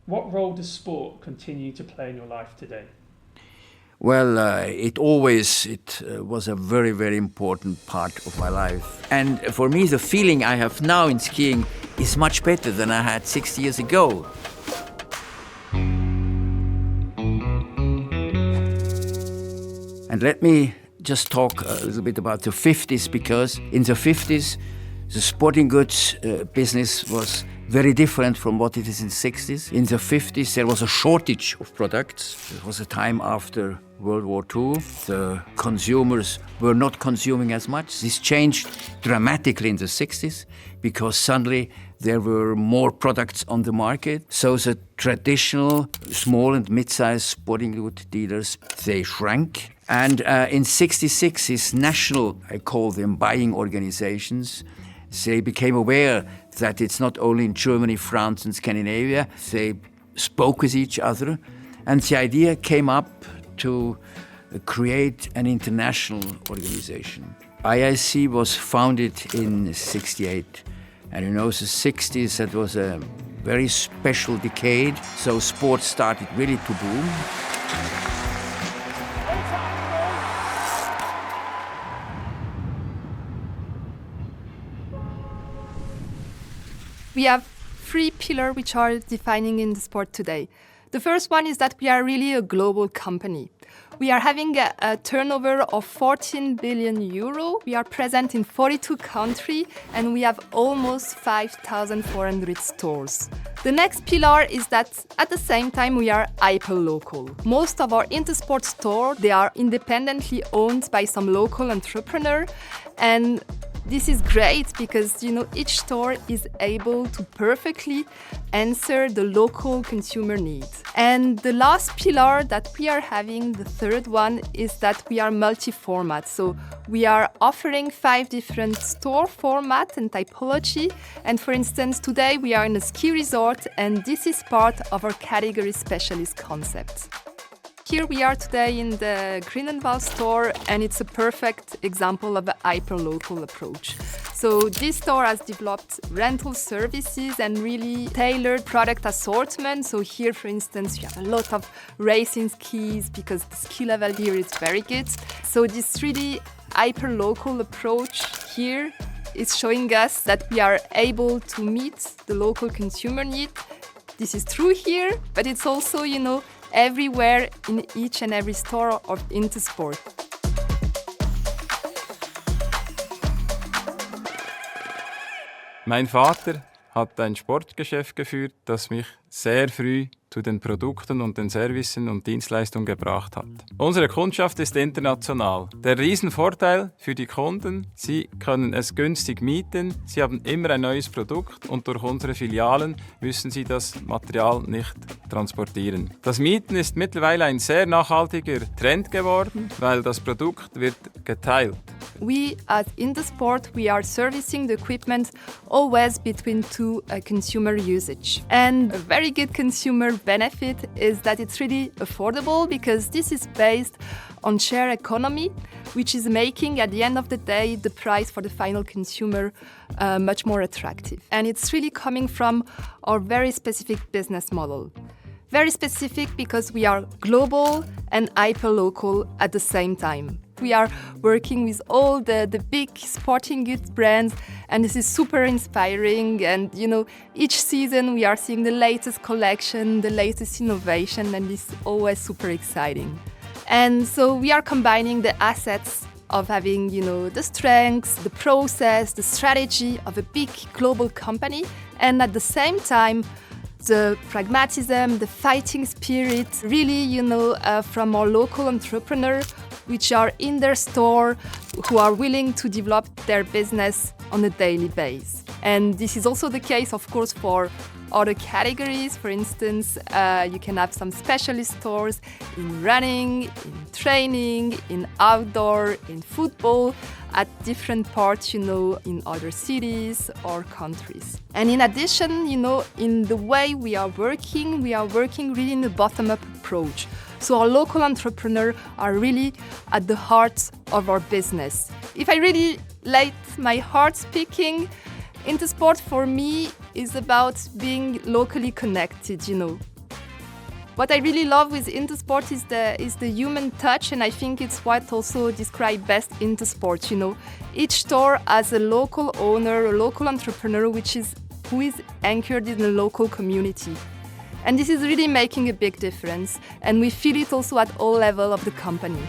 What role does sport continue to play in your life today? Well, it was a very, very important part of my life. And for me, the feeling I have now in skiing is much better than I had 60 years ago. And let me just talk a little bit about the 50s, because in the 50s, the sporting goods business was very different from what it is in the 60s. In the 50s, there was a shortage of products. It was a time after World War II. The consumers were not consuming as much. This changed dramatically in the 60s because suddenly there were more products on the market. So the traditional small and mid-sized sporting goods dealers, they shrank. And in 66, these national, I call them buying organizations, they became aware that it's not only in Germany, France and Scandinavia. They spoke with each other, and the idea came up to create an international organization. IIC was founded in 68. And you know, the 60s, that was a very special decade. So sports started really to boom. We have three pillars which are defining INTERSPORT today. The first one is that we are really a global company. We are having a turnover of 14 billion euro. We are present in 42 countries and we have almost 5,400 stores. The next pillar is that at the same time we are hyperlocal. Most of our INTERSPORT stores, they are independently owned by some local entrepreneur, and this is great because, each store is able to perfectly answer the local consumer needs. And the last pillar that we are having, the third one, is that we are multi-format. So we are offering 5 different store formats and typology. And for instance, today we are in a ski resort, and this is part of our category specialist concept. Here we are today in the Grindelwald store, and it's a perfect example of a hyperlocal approach. So this store has developed rental services and really tailored product assortment. So here, for instance, you have a lot of racing skis because the ski level here is very good. So this really hyperlocal approach here is showing us that we are able to meet the local consumer need. This is true here, but it's also, everywhere in each and every store of INTERSPORT. Mein Vater hat ein Sportgeschäft geführt, das mich sehr früh zu den Produkten und den Servicen und Dienstleistungen gebracht hat. Unsere Kundschaft ist international. Der Riesenvorteil für die Kunden, sie können es günstig mieten, sie haben immer ein neues Produkt und durch unsere Filialen müssen sie das Material nicht transportieren. Das Mieten ist mittlerweile ein sehr nachhaltiger Trend geworden, weil das Produkt wird geteilt. We at INTERSPORT, we are servicing the equipment always between two consumer usage. And a very good consumer benefit is that it's really affordable because this is based on share economy, which is making at the end of the day the price for the final consumer much more attractive. And it's really coming from our very specific business model. Very specific because we are global and hyperlocal at the same time. We are working with all the big sporting goods brands, and this is super inspiring. And each season we are seeing the latest collection, the latest innovation, and it's always super exciting. And so we are combining the assets of having, the strengths, the process, the strategy of a big global company, and at the same time, the pragmatism, the fighting spirit, really, from our local entrepreneur, which are in their store, who are willing to develop their business on a daily basis. And this is also the case, of course, for other categories. For instance, you can have some specialist stores in running, in training, in outdoor, in football, at different parts, in other cities or countries. And in addition, in the way we are working really in a bottom-up approach. So our local entrepreneurs are really at the heart of our business. If I really let my heart speaking, INTERSPORT for me is about being locally connected, What I really love with INTERSPORT is the human touch, and I think it's what also describes best INTERSPORT. You know, each store has a local owner, a local entrepreneur, who is anchored in the local community. And this is really making a big difference, and we feel it also at all levels of the company.